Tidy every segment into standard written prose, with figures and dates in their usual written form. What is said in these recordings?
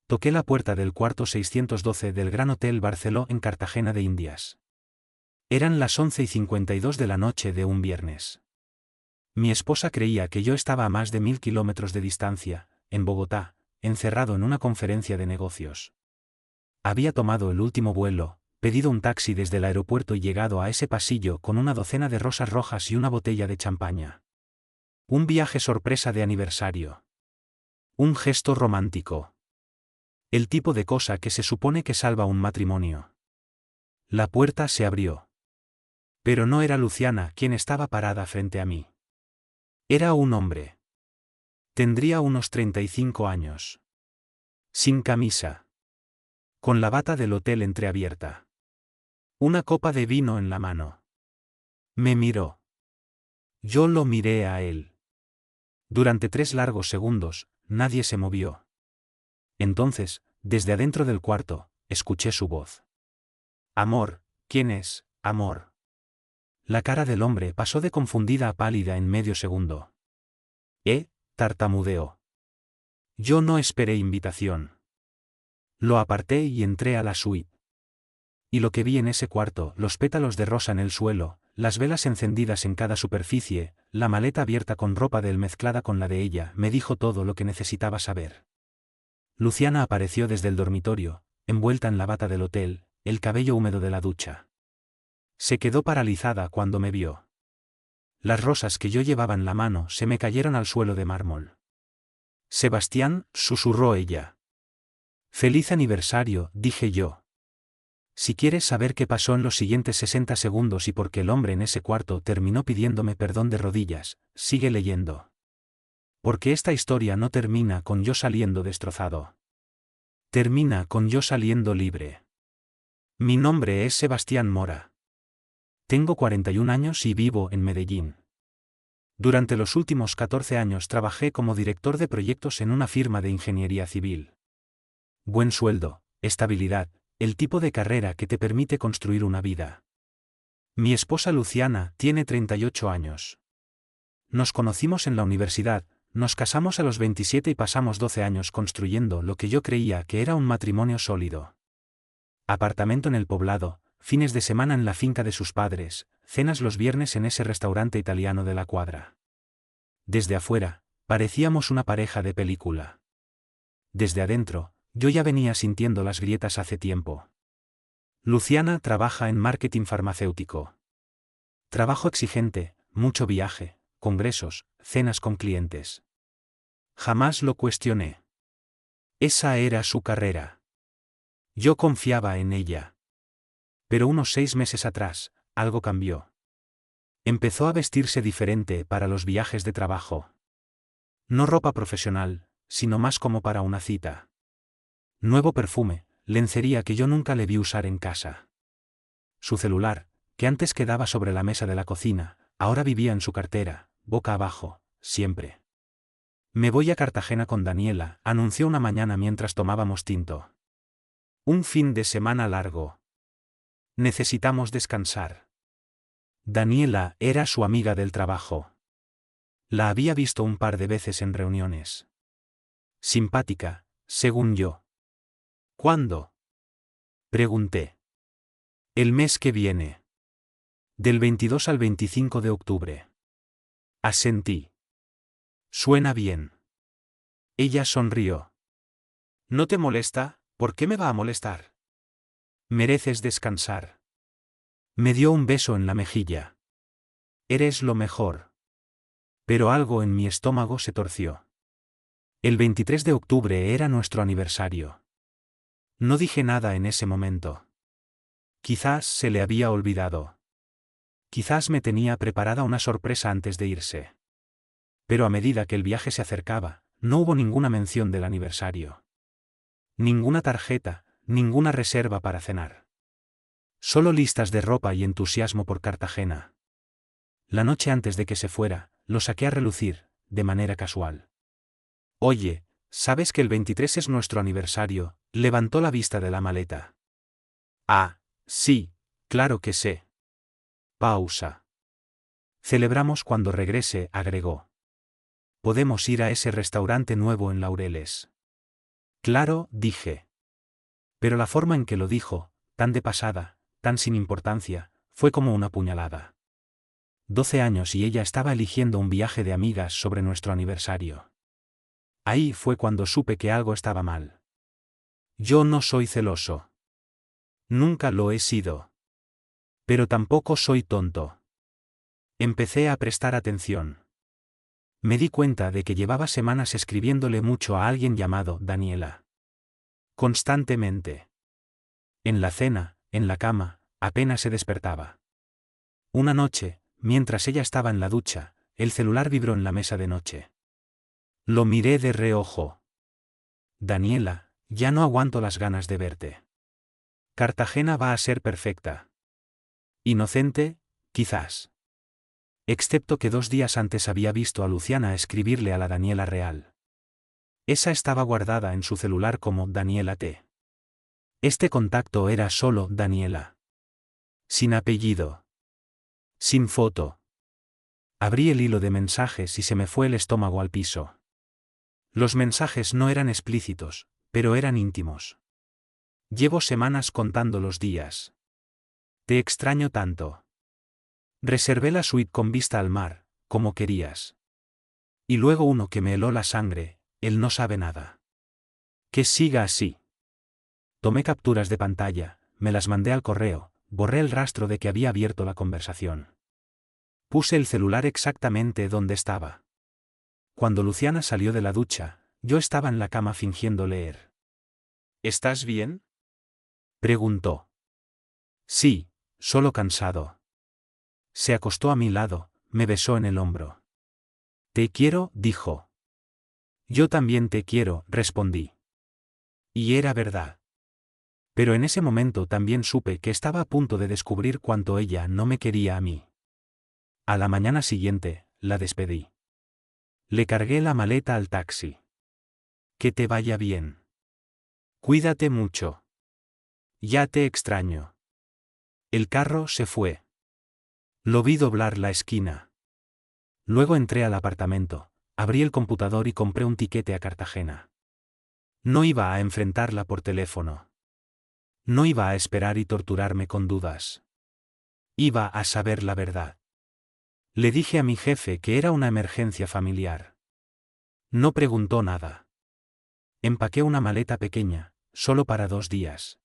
Toqué la puerta del cuarto 612 del Gran Hotel Barceló en Cartagena de Indias. Eran las 11:52 de la noche de un viernes. Mi esposa creía que yo estaba a más de 1000 kilómetros de distancia, en Bogotá, encerrado en una conferencia de negocios. Había tomado el último vuelo, pedido un taxi desde el aeropuerto y llegado a ese pasillo con una docena de rosas rojas y una botella de champaña. Un viaje sorpresa de aniversario. Un gesto romántico. El tipo de cosa que se supone que salva un matrimonio. La puerta se abrió. Pero no era Luciana quien estaba parada frente a mí. Era un hombre. Tendría unos 35 años. Sin camisa. Con la bata del hotel entreabierta. Una copa de vino en la mano. Me miró. Yo lo miré a él. Durante 3 largos segundos, nadie se movió. Entonces, desde adentro del cuarto, escuché su voz. Amor, ¿quién es, amor? La cara del hombre pasó de confundida a pálida en medio segundo. Tartamudeó. Yo no esperé invitación. Lo aparté y entré a la suite. Y lo que vi en ese cuarto, los pétalos de rosa en el suelo, las velas encendidas en cada superficie, la maleta abierta con ropa de él mezclada con la de ella, me dijo todo lo que necesitaba saber. Luciana apareció desde el dormitorio, envuelta en la bata del hotel, el cabello húmedo de la ducha. Se quedó paralizada cuando me vio. Las rosas que yo llevaba en la mano se me cayeron al suelo de mármol. Sebastián, susurró ella. Feliz aniversario, dije yo. Si quieres saber qué pasó en los siguientes 60 segundos y por qué el hombre en ese cuarto terminó pidiéndome perdón de rodillas, sigue leyendo. Porque esta historia no termina con yo saliendo destrozado. Termina con yo saliendo libre. Mi nombre es Sebastián Mora. Tengo 41 años y vivo en Medellín. Durante los últimos 14 años trabajé como director de proyectos en una firma de ingeniería civil. Buen sueldo, estabilidad, el tipo de carrera que te permite construir una vida. Mi esposa Luciana tiene 38 años. Nos conocimos en la universidad, nos casamos a los 27 y pasamos 12 años construyendo lo que yo creía que era un matrimonio sólido. Apartamento en el poblado, fines de semana en la finca de sus padres, cenas los viernes en ese restaurante italiano de la cuadra. Desde afuera, parecíamos una pareja de película. Desde adentro, yo ya venía sintiendo las grietas hace tiempo. Luciana trabaja en marketing farmacéutico. Trabajo exigente, mucho viaje, congresos, cenas con clientes. Jamás lo cuestioné. Esa era su carrera. Yo confiaba en ella. Pero unos 6 meses atrás, algo cambió. Empezó a vestirse diferente para los viajes de trabajo. No ropa profesional, sino más como para una cita. Nuevo perfume, lencería que yo nunca le vi usar en casa. Su celular, que antes quedaba sobre la mesa de la cocina, ahora vivía en su cartera, boca abajo, siempre. Me voy a Cartagena con Daniela, anunció una mañana mientras tomábamos tinto. Un fin de semana largo. Necesitamos descansar. Daniela era su amiga del trabajo. La había visto un par de veces en reuniones. Simpática, según yo. ¿Cuándo? Pregunté. El mes que viene. Del 22 al 25 de octubre. Asentí. Suena bien. Ella sonrió. ¿No te molesta? ¿Por qué me va a molestar? Mereces descansar. Me dio un beso en la mejilla. Eres lo mejor. Pero algo en mi estómago se torció. El 23 de octubre era nuestro aniversario. No dije nada en ese momento. Quizás se le había olvidado. Quizás me tenía preparada una sorpresa antes de irse. Pero a medida que el viaje se acercaba, no hubo ninguna mención del aniversario. Ninguna tarjeta, ninguna reserva para cenar. Solo listas de ropa y entusiasmo por Cartagena. La noche antes de que se fuera, lo saqué a relucir, de manera casual. Oye, ¿sabes que el 23 es nuestro aniversario? Levantó la vista de la maleta. Ah, sí, claro que sé. Pausa. Celebramos cuando regrese, agregó. Podemos ir a ese restaurante nuevo en Laureles. Claro, dije. Pero la forma en que lo dijo, tan de pasada, tan sin importancia, fue como una puñalada. 12 años y ella estaba eligiendo un viaje de amigas sobre nuestro aniversario. Ahí fue cuando supe que algo estaba mal. Yo no soy celoso. Nunca lo he sido. Pero tampoco soy tonto. Empecé a prestar atención. Me di cuenta de que llevaba semanas escribiéndole mucho a alguien llamado Daniela. Constantemente. En la cena, en la cama, apenas se despertaba. Una noche, mientras ella estaba en la ducha, el celular vibró en la mesa de noche. Lo miré de reojo. Daniela, ya no aguanto las ganas de verte. Cartagena va a ser perfecta. Inocente, quizás. Excepto que 2 días antes había visto a Luciana escribirle a la Daniela real. Esa estaba guardada en su celular como Daniela T. Este contacto era solo Daniela. Sin apellido. Sin foto. Abrí el hilo de mensajes y se me fue el estómago al piso. Los mensajes no eran explícitos, pero eran íntimos. Llevo semanas contando los días. Te extraño tanto. Reservé la suite con vista al mar, como querías. Y luego uno que me heló la sangre, él no sabe nada. Que siga así. Tomé capturas de pantalla, me las mandé al correo, borré el rastro de que había abierto la conversación. Puse el celular exactamente donde estaba. Cuando Luciana salió de la ducha, yo estaba en la cama fingiendo leer. ¿Estás bien?, preguntó. Sí, solo cansado. Se acostó a mi lado, me besó en el hombro. Te quiero, dijo. Yo también te quiero, respondí. Y era verdad. Pero en ese momento también supe que estaba a punto de descubrir cuánto ella no me quería a mí. A la mañana siguiente, la despedí. Le cargué la maleta al taxi. Que te vaya bien. Cuídate mucho. Ya te extraño. El carro se fue. Lo vi doblar la esquina. Luego entré al apartamento, abrí el computador y compré un tiquete a Cartagena. No iba a enfrentarla por teléfono. No iba a esperar y torturarme con dudas. Iba a saber la verdad. Le dije a mi jefe que era una emergencia familiar. No preguntó nada. Empaqué una maleta pequeña, solo para 2 días.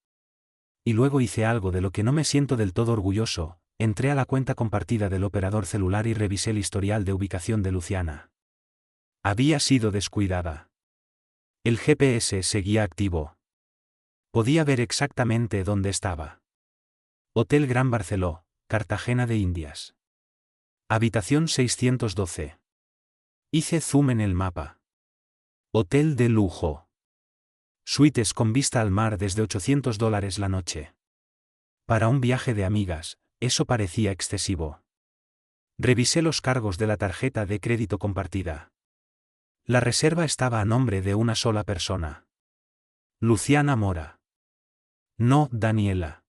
Y luego hice algo de lo que no me siento del todo orgulloso, entré a la cuenta compartida del operador celular y revisé el historial de ubicación de Luciana. Había sido descuidada. El GPS seguía activo. Podía ver exactamente dónde estaba. Hotel Gran Barceló, Cartagena de Indias. Habitación 612. Hice zoom en el mapa. Hotel de lujo. Suites con vista al mar desde $800 la noche. Para un viaje de amigas, eso parecía excesivo. Revisé los cargos de la tarjeta de crédito compartida. La reserva estaba a nombre de una sola persona. Luciana Mora. No Daniela.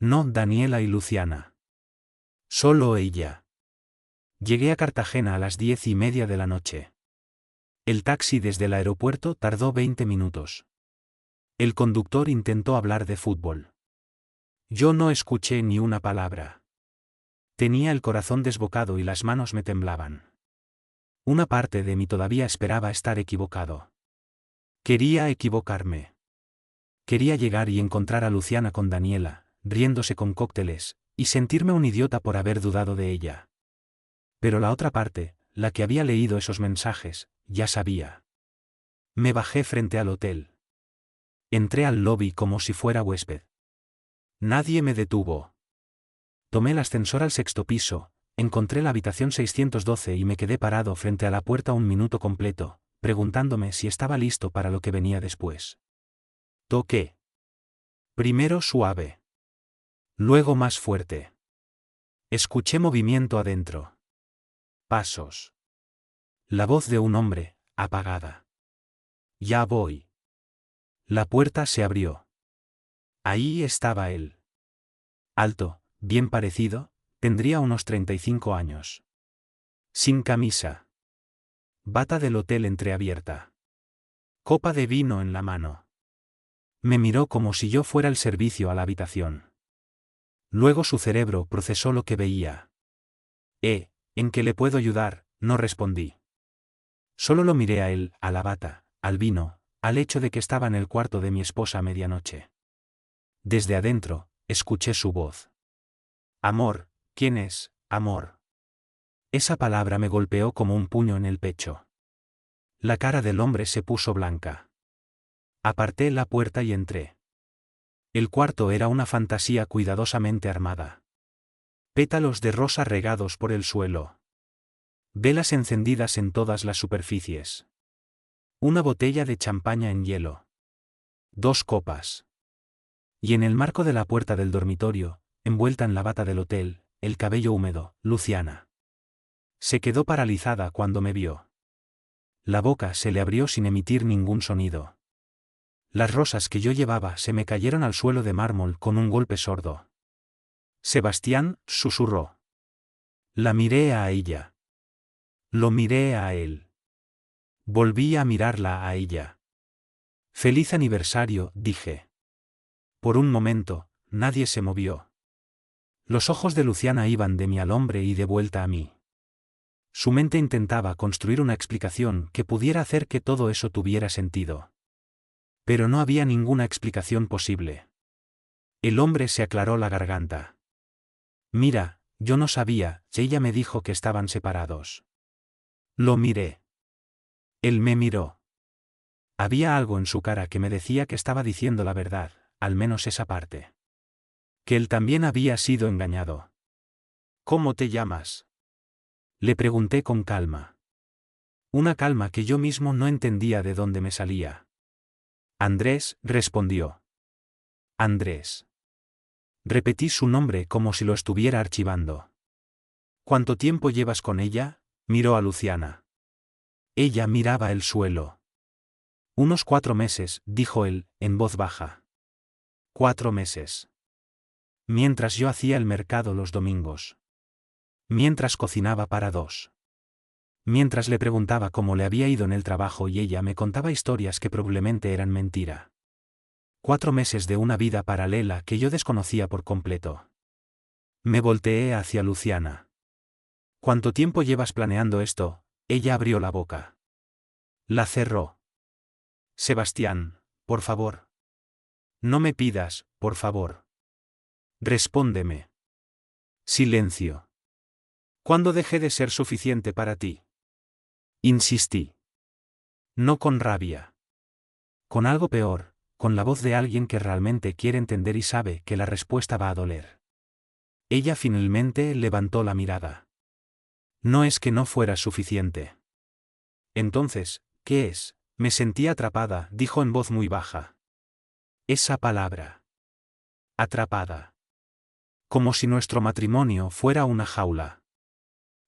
No Daniela y Luciana. Solo ella. Llegué a Cartagena a las 10:30 de la noche. El taxi desde el aeropuerto tardó 20 minutos. El conductor intentó hablar de fútbol. Yo no escuché ni una palabra. Tenía el corazón desbocado y las manos me temblaban. Una parte de mí todavía esperaba estar equivocado. Quería equivocarme. Quería llegar y encontrar a Luciana con Daniela, riéndose con cócteles, y sentirme un idiota por haber dudado de ella. Pero la otra parte, la que había leído esos mensajes, ya sabía. Me bajé frente al hotel. Entré al lobby como si fuera huésped. Nadie me detuvo. Tomé el ascensor al 6º piso, encontré la habitación 612 y me quedé parado frente a la puerta un minuto completo, preguntándome si estaba listo para lo que venía después. Toqué. Primero suave. Luego más fuerte. Escuché movimiento adentro. Pasos. La voz de un hombre, apagada. Ya voy. La puerta se abrió. Ahí estaba él. Alto, bien parecido, tendría unos 35 años. Sin camisa. Bata del hotel entreabierta. copa de vino en la mano. Me miró como si yo fuera el servicio a la habitación. Luego su cerebro procesó lo que veía. ¿En qué le puedo ayudar?, no respondí. Solo lo miré a él, a la bata, al vino, al hecho de que estaba en el cuarto de mi esposa a medianoche. Desde adentro, escuché su voz. Amor, ¿quién es, amor? Esa palabra me golpeó como un puño en el pecho. La cara del hombre se puso blanca. Aparté la puerta y entré. El cuarto era una fantasía cuidadosamente armada. Pétalos de rosa regados por el suelo. Velas encendidas en todas las superficies. Una botella de champaña en hielo. 2 copas. Y en el marco de la puerta del dormitorio, envuelta en la bata del hotel, el cabello húmedo, Luciana. Se quedó paralizada cuando me vio. La boca se le abrió sin emitir ningún sonido. Las rosas que yo llevaba se me cayeron al suelo de mármol con un golpe sordo. Sebastián, susurró. La miré a ella. Lo miré a él. Volví a mirarla a ella. Feliz aniversario, dije. Por un momento, nadie se movió. Los ojos de Luciana iban de mí al hombre y de vuelta a mí. Su mente intentaba construir una explicación que pudiera hacer que todo eso tuviera sentido. Pero no había ninguna explicación posible. El hombre se aclaró la garganta. Mira, yo no sabía, ella me dijo que estaban separados. Lo miré. Él me miró. Había algo en su cara que me decía que estaba diciendo la verdad, al menos esa parte. Que él también había sido engañado. ¿Cómo te llamas?, le pregunté con calma. Una calma que yo mismo no entendía de dónde me salía. Andrés, respondió. Andrés. Repetí su nombre como si lo estuviera archivando. ¿Cuánto tiempo llevas con ella?, miró a Luciana. Ella miraba el suelo. Unos 4 meses, dijo él, en voz baja. 4 meses. Mientras yo hacía el mercado los domingos. Mientras cocinaba para 2. Mientras le preguntaba cómo le había ido en el trabajo y ella me contaba historias que probablemente eran mentira. 4 meses de una vida paralela que yo desconocía por completo. Me volteé hacia Luciana. ¿Cuánto tiempo llevas planeando esto?, ella abrió la boca. La cerró. Sebastián, por favor. No me pidas, por favor. Respóndeme. Silencio. ¿Cuándo dejé de ser suficiente para ti?, insistí. No con rabia. Con algo peor, con la voz de alguien que realmente quiere entender y sabe que la respuesta va a doler. Ella finalmente levantó la mirada. No es que no fuera suficiente. Entonces, ¿qué es? Me sentí atrapada, dijo en voz muy baja. Esa palabra. Atrapada. Como si nuestro matrimonio fuera una jaula.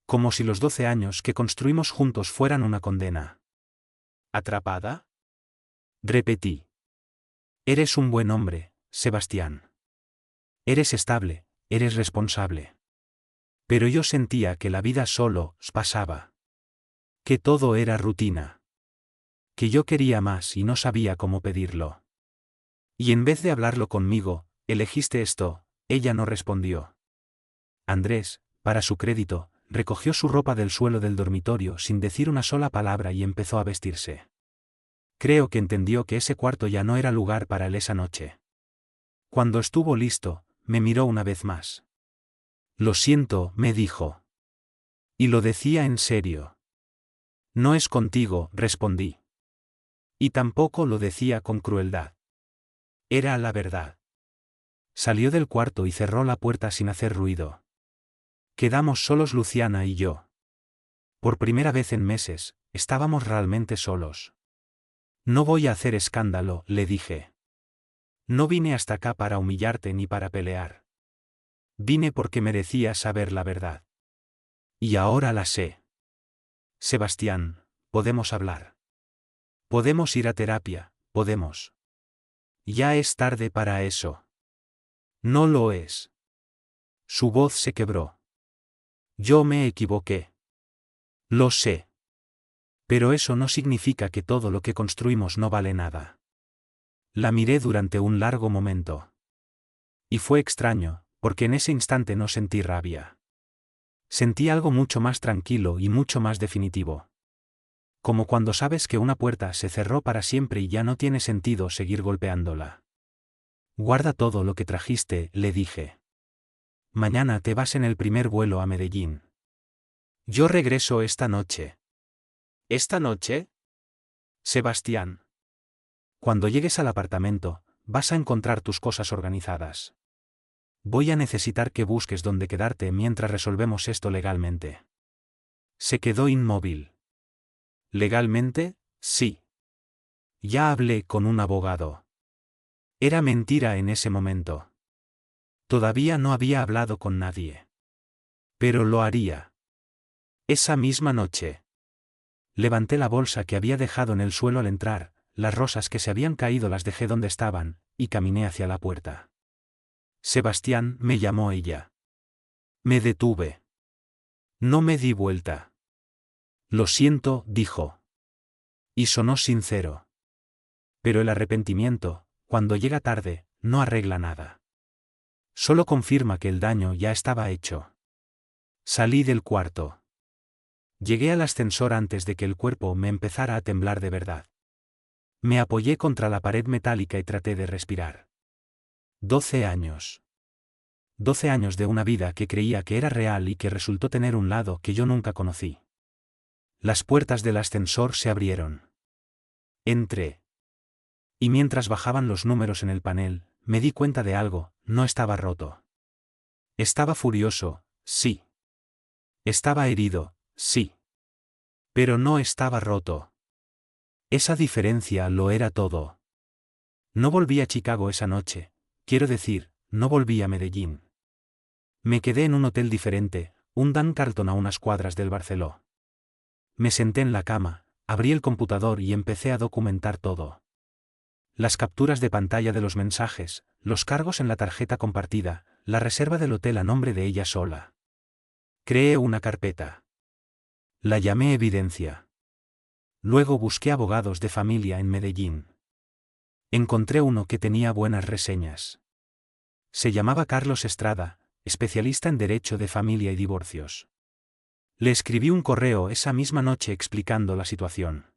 Como si los 12 años que construimos juntos fueran una condena. ¿Atrapada?, repetí. Eres un buen hombre, Sebastián. Eres estable, eres responsable. Pero yo sentía que la vida solo pasaba. Que todo era rutina. Que yo quería más y no sabía cómo pedirlo. Y en vez de hablarlo conmigo, elegiste esto, ella no respondió. Andrés, para su crédito, recogió su ropa del suelo del dormitorio sin decir una sola palabra y empezó a vestirse. Creo que entendió que ese cuarto ya no era lugar para él esa noche. Cuando estuvo listo, me miró una vez más. Lo siento, me dijo. Y lo decía en serio. No es contigo, respondí. Y tampoco lo decía con crueldad. Era la verdad. Salió del cuarto y cerró la puerta sin hacer ruido. Quedamos solos Luciana y yo. Por primera vez en meses, estábamos realmente solos. No voy a hacer escándalo, le dije. No vine hasta acá para humillarte ni para pelear. Vine porque merecía saber la verdad. Y ahora la sé. Sebastián, podemos hablar. Podemos ir a terapia, podemos. Ya es tarde para eso. No lo es. Su voz se quebró. Yo me equivoqué. Lo sé. Pero eso no significa que todo lo que construimos no vale nada. La miré durante un largo momento. Y fue extraño, porque en ese instante no sentí rabia. Sentí algo mucho más tranquilo y mucho más definitivo. Como cuando sabes que una puerta se cerró para siempre y ya no tiene sentido seguir golpeándola. Guarda todo lo que trajiste, le dije. Mañana te vas en el primer vuelo a Medellín. Yo regreso esta noche. ¿Esta noche? Sebastián. Cuando llegues al apartamento, vas a encontrar tus cosas organizadas. Voy a necesitar que busques dónde quedarte mientras resolvemos esto legalmente. Se quedó inmóvil. ¿Legalmente? Sí. Ya hablé con un abogado. Era mentira en ese momento. Todavía no había hablado con nadie. Pero lo haría. Esa misma noche. Levanté la bolsa que había dejado en el suelo al entrar, las rosas que se habían caído las dejé donde estaban, y caminé hacia la puerta. Sebastián, me llamó ella. Me detuve. No me di vuelta. Lo siento, dijo. Y sonó sincero. Pero el arrepentimiento, cuando llega tarde, no arregla nada. Solo confirma que el daño ya estaba hecho. Salí del cuarto. Llegué al ascensor antes de que el cuerpo me empezara a temblar de verdad. Me apoyé contra la pared metálica y traté de respirar. 12 años. 12 años de una vida que creía que era real y que resultó tener un lado que yo nunca conocí. Las puertas del ascensor se abrieron. Entré. Y mientras bajaban los números en el panel, me di cuenta de algo, no estaba roto. Estaba furioso, sí. Estaba herido, sí. Pero no estaba roto. Esa diferencia lo era todo. No volví a Chicago esa noche, quiero decir, no volví a Medellín. Me quedé en un hotel diferente, un Dan Carlton a unas cuadras del Barceló. Me senté en la cama, abrí el computador y empecé a documentar todo. Las capturas de pantalla de los mensajes, los cargos en la tarjeta compartida, la reserva del hotel a nombre de ella sola. Creé una carpeta. La llamé Evidencia. Luego busqué abogados de familia en Medellín. Encontré uno que tenía buenas reseñas. Se llamaba Carlos Estrada, especialista en derecho de familia y divorcios. Le escribí un correo esa misma noche explicando la situación.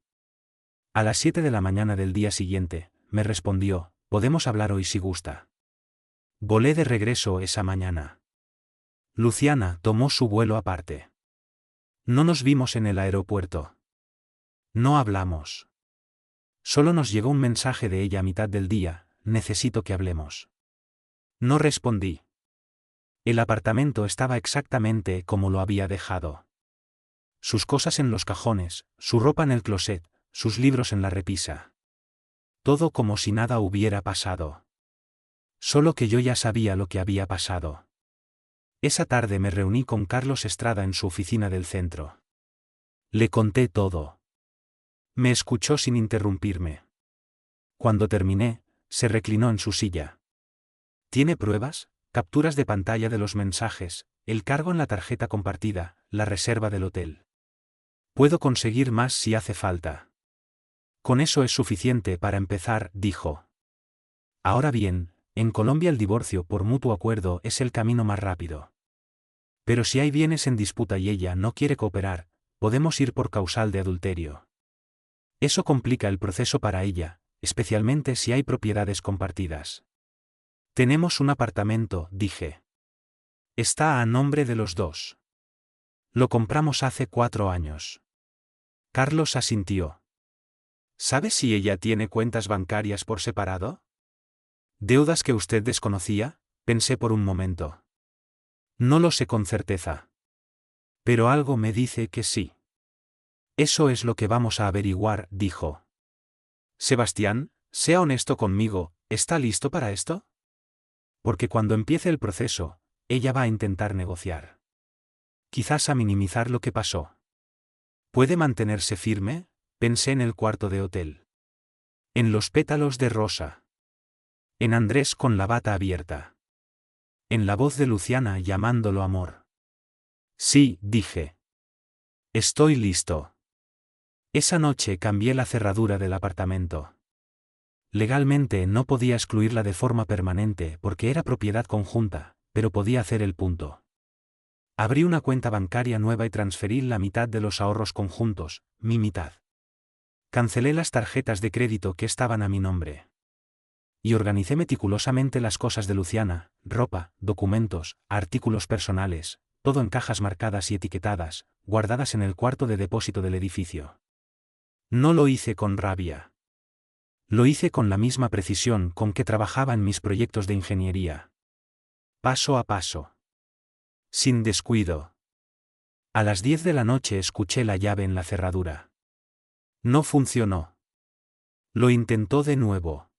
A las 7 de la mañana del día siguiente, me respondió, podemos hablar hoy si gusta. Volé de regreso esa mañana. Luciana tomó su vuelo aparte. No nos vimos en el aeropuerto. No hablamos. Solo nos llegó un mensaje de ella a mitad del día, necesito que hablemos. No respondí. El apartamento estaba exactamente como lo había dejado. Sus cosas en los cajones, su ropa en el closet, sus libros en la repisa. Todo como si nada hubiera pasado. Solo que yo ya sabía lo que había pasado. Esa tarde me reuní con Carlos Estrada en su oficina del centro. Le conté todo. Me escuchó sin interrumpirme. Cuando terminé, se reclinó en su silla. ¿Tiene pruebas? Capturas de pantalla de los mensajes, el cargo en la tarjeta compartida, la reserva del hotel. Puedo conseguir más si hace falta. Con eso es suficiente para empezar, dijo. Ahora bien, en Colombia el divorcio por mutuo acuerdo es el camino más rápido. Pero si hay bienes en disputa y ella no quiere cooperar, podemos ir por causal de adulterio. Eso complica el proceso para ella, especialmente si hay propiedades compartidas. Tenemos un apartamento, dije. Está a nombre de los dos. Lo compramos hace 4 años. Carlos asintió. ¿Sabe si ella tiene cuentas bancarias por separado? ¿Deudas que usted desconocía? Pensé por un momento. No lo sé con certeza. Pero algo me dice que sí. Eso es lo que vamos a averiguar, dijo. Sebastián, sea honesto conmigo, ¿está listo para esto? Porque cuando empiece el proceso, ella va a intentar negociar. Quizás a minimizar lo que pasó. ¿Puede mantenerse firme? Pensé en el cuarto de hotel. En los pétalos de rosa. En Andrés con la bata abierta. En la voz de Luciana llamándolo amor. Sí, dije. Estoy listo. Esa noche cambié la cerradura del apartamento. Legalmente no podía excluirla de forma permanente porque era propiedad conjunta, pero podía hacer el punto. Abrí una cuenta bancaria nueva y transferí la mitad de los ahorros conjuntos, mi mitad. Cancelé las tarjetas de crédito que estaban a mi nombre. Y organicé meticulosamente las cosas de Luciana: ropa, documentos, artículos personales, todo en cajas marcadas y etiquetadas, guardadas en el cuarto de depósito del edificio. No lo hice con rabia. Lo hice con la misma precisión con que trabajaba en mis proyectos de ingeniería. Paso a paso. Sin descuido. A las 10 de la noche escuché la llave en la cerradura. No funcionó. Lo intentó de nuevo.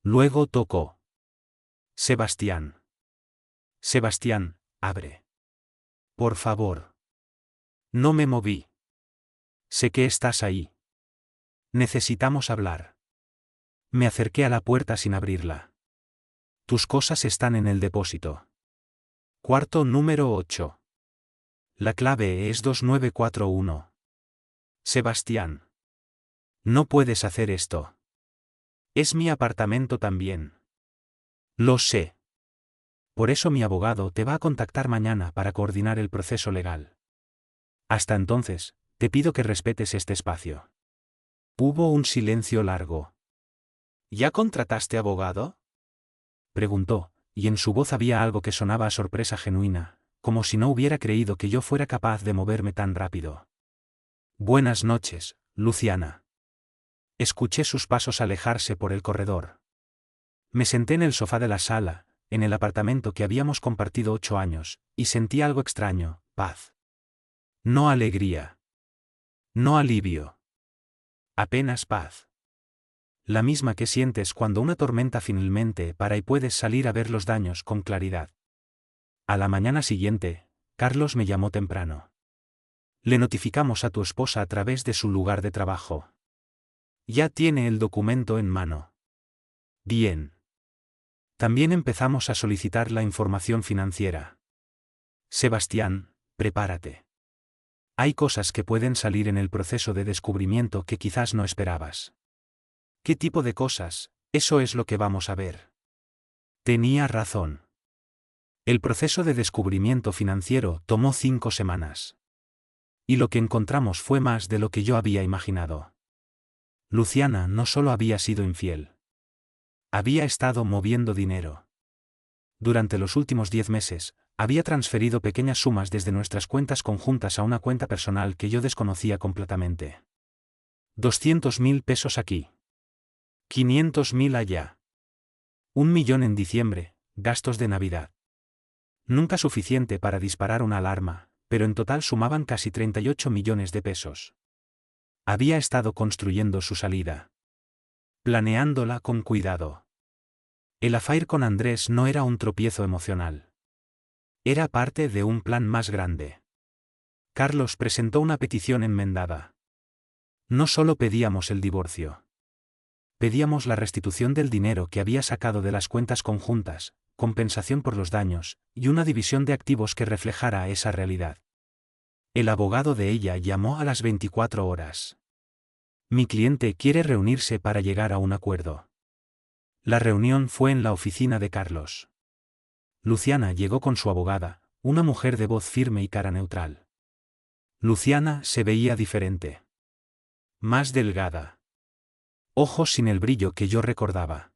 Luego tocó. Sebastián. Sebastián, abre. Por favor. No me moví. Sé que estás ahí. Necesitamos hablar. Me acerqué a la puerta sin abrirla. Tus cosas están en el depósito. Cuarto número 8. La clave es 2941. Sebastián. No puedes hacer esto. Es mi apartamento también. Lo sé. Por eso mi abogado te va a contactar mañana para coordinar el proceso legal. Hasta entonces, te pido que respetes este espacio. Hubo un silencio largo. ¿Ya contrataste abogado?, preguntó, y en su voz había algo que sonaba a sorpresa genuina, como si no hubiera creído que yo fuera capaz de moverme tan rápido. Buenas noches, Luciana. Escuché sus pasos alejarse por el corredor. Me senté en el sofá de la sala, en el apartamento que habíamos compartido 8 años, y sentí algo extraño: paz. No alegría. No alivio. Apenas paz. La misma que sientes cuando una tormenta finalmente para y puedes salir a ver los daños con claridad. A la mañana siguiente, Carlos me llamó temprano. Le notificamos a tu esposa a través de su lugar de trabajo. Ya tiene el documento en mano. Bien. También empezamos a solicitar la información financiera. Sebastián, prepárate. Hay cosas que pueden salir en el proceso de descubrimiento que quizás no esperabas. ¿Qué tipo de cosas? Eso es lo que vamos a ver. Tenía razón. El proceso de descubrimiento financiero tomó 5 semanas. Y lo que encontramos fue más de lo que yo había imaginado. Luciana no solo había sido infiel. Había estado moviendo dinero. Durante los últimos 10 meses, había transferido pequeñas sumas desde nuestras cuentas conjuntas a una cuenta personal que yo desconocía completamente. 200.000 pesos aquí. 500.000 allá. 1.000.000 en diciembre, gastos de Navidad. Nunca suficiente para disparar una alarma, pero en total sumaban casi 38 millones de pesos. Había estado construyendo su salida. Planeándola con cuidado. El affair con Andrés no era un tropiezo emocional. Era parte de un plan más grande. Carlos presentó una petición enmendada. No solo pedíamos el divorcio. Pedíamos la restitución del dinero que había sacado de las cuentas conjuntas, compensación por los daños, y una división de activos que reflejara esa realidad. El abogado de ella llamó a las 24 horas. Mi cliente quiere reunirse para llegar a un acuerdo. La reunión fue en la oficina de Carlos. Luciana llegó con su abogada, una mujer de voz firme y cara neutral. Luciana se veía diferente. Más delgada. Ojos sin el brillo que yo recordaba.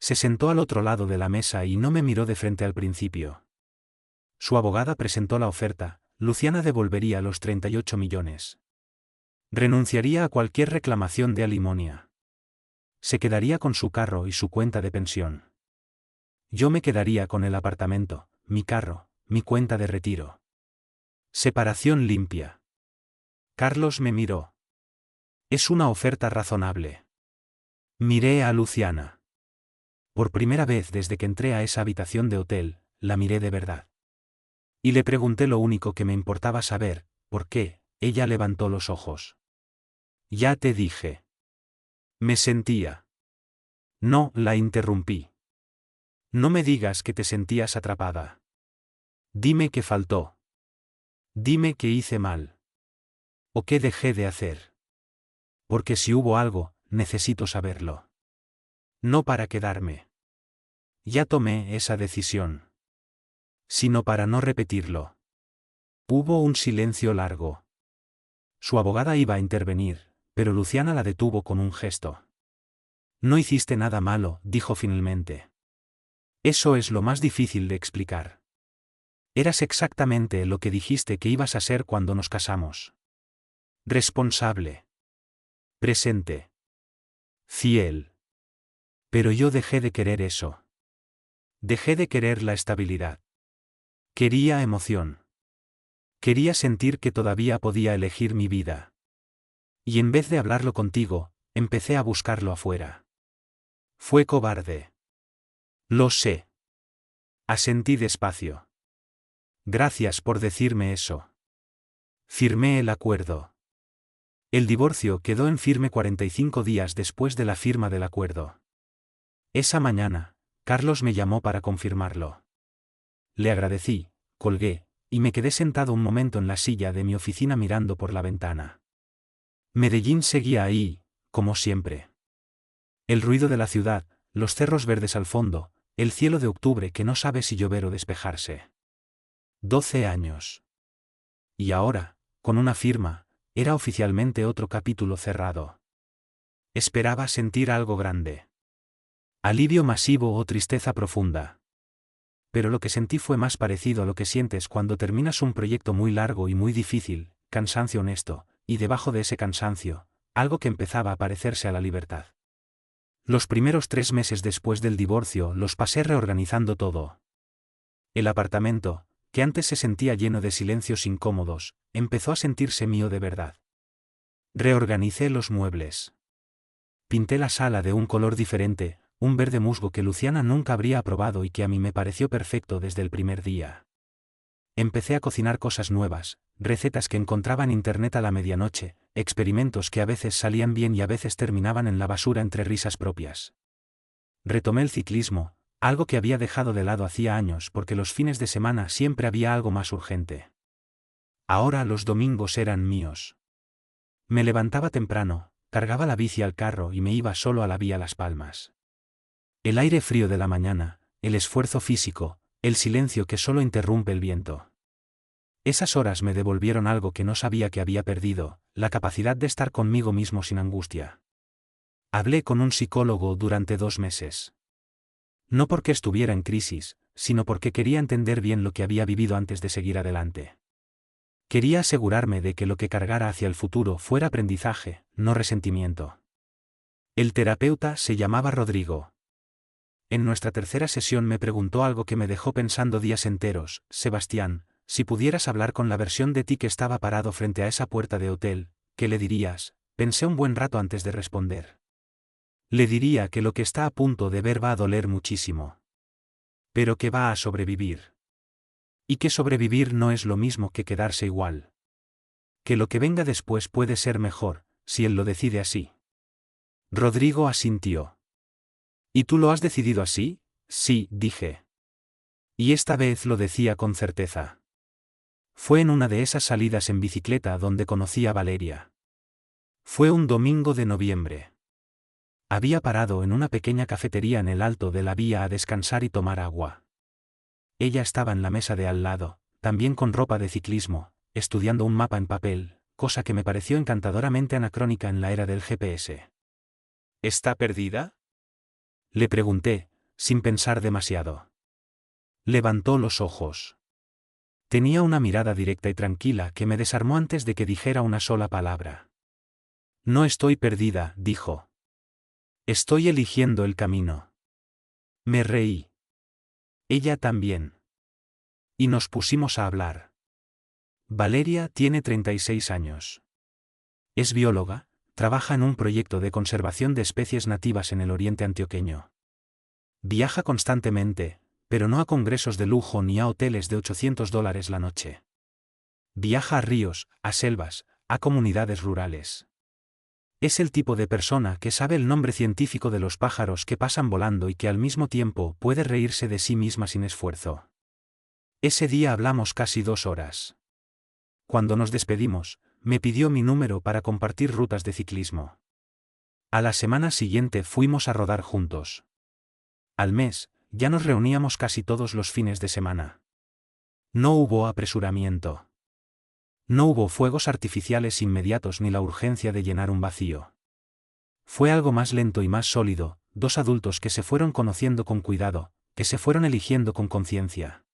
Se sentó al otro lado de la mesa y no me miró de frente al principio. Su abogada presentó la oferta: Luciana devolvería los 38 millones. Renunciaría a cualquier reclamación de alimonia. Se quedaría con su carro y su cuenta de pensión. Yo me quedaría con el apartamento, mi carro, mi cuenta de retiro. Separación limpia. Carlos me miró. Es una oferta razonable. Miré a Luciana. Por primera vez desde que entré a esa habitación de hotel, la miré de verdad. Y le pregunté lo único que me importaba saber: ¿por qué? Ella levantó los ojos. Ya te dije. Me sentía. No, la interrumpí. No me digas que te sentías atrapada. Dime qué faltó. Dime qué hice mal. ¿O qué dejé de hacer? porque si hubo algo, necesito saberlo. No para quedarme. Ya tomé esa decisión. Sino para no repetirlo. Hubo un silencio largo. Su abogada iba a intervenir, pero Luciana la detuvo con un gesto. No hiciste nada malo, dijo finalmente. Eso es lo más difícil de explicar. Eras exactamente lo que dijiste que ibas a ser cuando nos casamos. Responsable. Presente. Fiel. Pero yo dejé de querer eso. Dejé de querer la estabilidad. Quería emoción. Quería sentir que todavía podía elegir mi vida. Y en vez de hablarlo contigo, empecé a buscarlo afuera. Fue cobarde. Lo sé. Asentí despacio. Gracias por decirme eso. Firmé el acuerdo. El divorcio quedó en firme 45 días después de la firma del acuerdo. Esa mañana, Carlos me llamó para confirmarlo. Le agradecí, colgué, y me quedé sentado un momento en la silla de mi oficina mirando por la ventana. Medellín seguía ahí, como siempre. El ruido de la ciudad, los cerros verdes al fondo, el cielo de octubre que no sabe si llover o despejarse. 12 años. Y ahora, con una firma, era oficialmente otro capítulo cerrado. Esperaba sentir algo grande. Alivio masivo o tristeza profunda. Pero lo que sentí fue más parecido a lo que sientes cuando terminas un proyecto muy largo y muy difícil, cansancio honesto, y debajo de ese cansancio, algo que empezaba a parecerse a la libertad. Los primeros 3 meses después del divorcio los pasé reorganizando todo. El apartamento, que antes se sentía lleno de silencios incómodos, empezó a sentirse mío de verdad. Reorganicé los muebles. Pinté la sala de un color diferente, un verde musgo que Luciana nunca habría aprobado y que a mí me pareció perfecto desde el primer día. Empecé a cocinar cosas nuevas, recetas que encontraba en internet a la medianoche, experimentos que a veces salían bien y a veces terminaban en la basura entre risas propias. Retomé el ciclismo, algo que había dejado de lado hacía años porque los fines de semana siempre había algo más urgente. Ahora los domingos eran míos. Me levantaba temprano, cargaba la bici al carro y me iba solo a la vía Las Palmas. El aire frío de la mañana, el esfuerzo físico, el silencio que solo interrumpe el viento. Esas horas me devolvieron algo que no sabía que había perdido, la capacidad de estar conmigo mismo sin angustia. Hablé con un psicólogo durante 2 meses. No porque estuviera en crisis, sino porque quería entender bien lo que había vivido antes de seguir adelante. Quería asegurarme de que lo que cargara hacia el futuro fuera aprendizaje, no resentimiento. El terapeuta se llamaba Rodrigo. En nuestra tercera sesión me preguntó algo que me dejó pensando días enteros: Sebastián, si pudieras hablar con la versión de ti que estaba parado frente a esa puerta de hotel, ¿qué le dirías? Pensé un buen rato antes de responder. Le diría que lo que está a punto de ver va a doler muchísimo. Pero que va a sobrevivir. Y que sobrevivir no es lo mismo que quedarse igual. Que lo que venga después puede ser mejor, si él lo decide así. Rodrigo asintió. ¿Y tú lo has decidido así? Sí, dije. Y esta vez lo decía con certeza. Fue en una de esas salidas en bicicleta donde conocí a Valeria. Fue un domingo de noviembre. Había parado en una pequeña cafetería en el alto de la vía a descansar y tomar agua. Ella estaba en la mesa de al lado, también con ropa de ciclismo, estudiando un mapa en papel, cosa que me pareció encantadoramente anacrónica en la era del GPS. ¿Está perdida?, le pregunté, sin pensar demasiado. Levantó los ojos. Tenía una mirada directa y tranquila que me desarmó antes de que dijera una sola palabra. No estoy perdida, dijo. Estoy eligiendo el camino. Me reí. Ella también. Y nos pusimos a hablar. Valeria tiene 36 años. Es bióloga, trabaja en un proyecto de conservación de especies nativas en el oriente antioqueño. Viaja constantemente, pero no a congresos de lujo ni a hoteles de $800 la noche. Viaja a ríos, a selvas, a comunidades rurales. Es el tipo de persona que sabe el nombre científico de los pájaros que pasan volando y que al mismo tiempo puede reírse de sí misma sin esfuerzo. Ese día hablamos casi 2 horas. Cuando nos despedimos, me pidió mi número para compartir rutas de ciclismo. A la semana siguiente fuimos a rodar juntos. Al mes, ya nos reuníamos casi todos los fines de semana. No hubo apresuramiento. No hubo fuegos artificiales inmediatos ni la urgencia de llenar un vacío. Fue algo más lento y más sólido, dos adultos que se fueron conociendo con cuidado, que se fueron eligiendo con conciencia.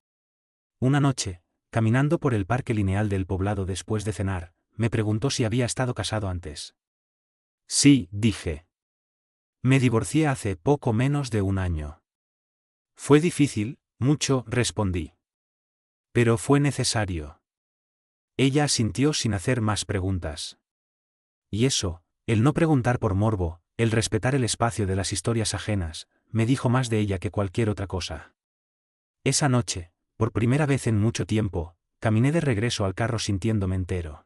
Una noche, caminando por el parque lineal del poblado después de cenar, me preguntó si había estado casado antes. Sí, dije. Me divorcié hace poco menos de un año. Fue difícil, mucho, respondí. Pero fue necesario. Ella asintió sin hacer más preguntas. Y eso, el no preguntar por morbo, el respetar el espacio de las historias ajenas, me dijo más de ella que cualquier otra cosa. Esa noche, por primera vez en mucho tiempo, caminé de regreso al carro sintiéndome entero.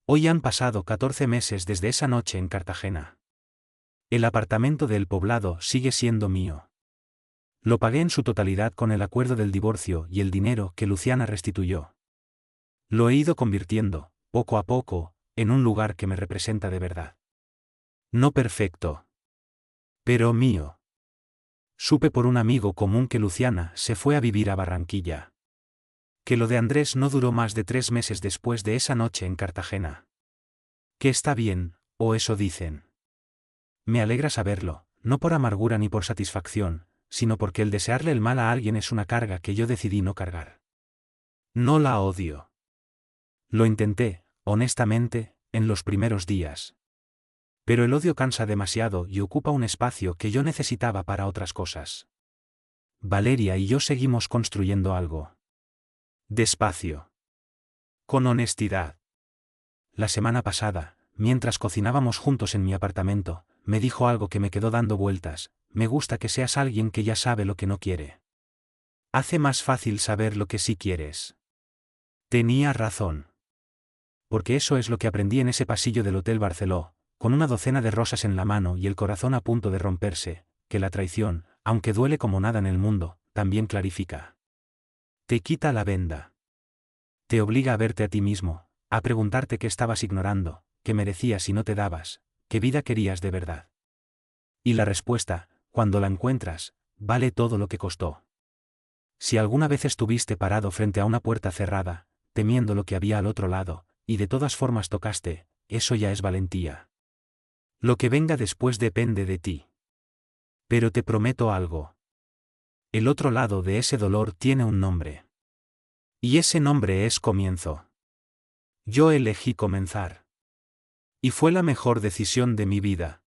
Hoy han pasado 14 meses desde esa noche en Cartagena. El apartamento del poblado sigue siendo mío. Lo pagué en su totalidad con el acuerdo del divorcio y el dinero que Luciana restituyó. Lo he ido convirtiendo, poco a poco, en un lugar que me representa de verdad. No perfecto. Pero mío. Supe por un amigo común que Luciana se fue a vivir a Barranquilla. Que lo de Andrés no duró más de 3 meses después de esa noche en Cartagena. Que está bien, o eso dicen. Me alegra saberlo, no por amargura ni por satisfacción, sino porque el desearle el mal a alguien es una carga que yo decidí no cargar. No la odio. Lo intenté, honestamente, en los primeros días. Pero el odio cansa demasiado y ocupa un espacio que yo necesitaba para otras cosas. Valeria y yo seguimos construyendo algo. Despacio. Con honestidad. La semana pasada, mientras cocinábamos juntos en mi apartamento, me dijo algo que me quedó dando vueltas: me gusta que seas alguien que ya sabe lo que no quiere. Hace más fácil saber lo que sí quieres. Tenía razón. Porque eso es lo que aprendí en ese pasillo del Hotel Barceló, con una docena de rosas en la mano y el corazón a punto de romperse, que la traición, aunque duele como nada en el mundo, también clarifica. Te quita la venda. Te obliga a verte a ti mismo, a preguntarte qué estabas ignorando, qué merecías y no te dabas, qué vida querías de verdad. Y la respuesta, cuando la encuentras, vale todo lo que costó. Si alguna vez estuviste parado frente a una puerta cerrada, temiendo lo que había al otro lado, y de todas formas tocaste, eso ya es valentía. Lo que venga después depende de ti. Pero te prometo algo. El otro lado de ese dolor tiene un nombre. Y ese nombre es comienzo. Yo elegí comenzar. Y fue la mejor decisión de mi vida.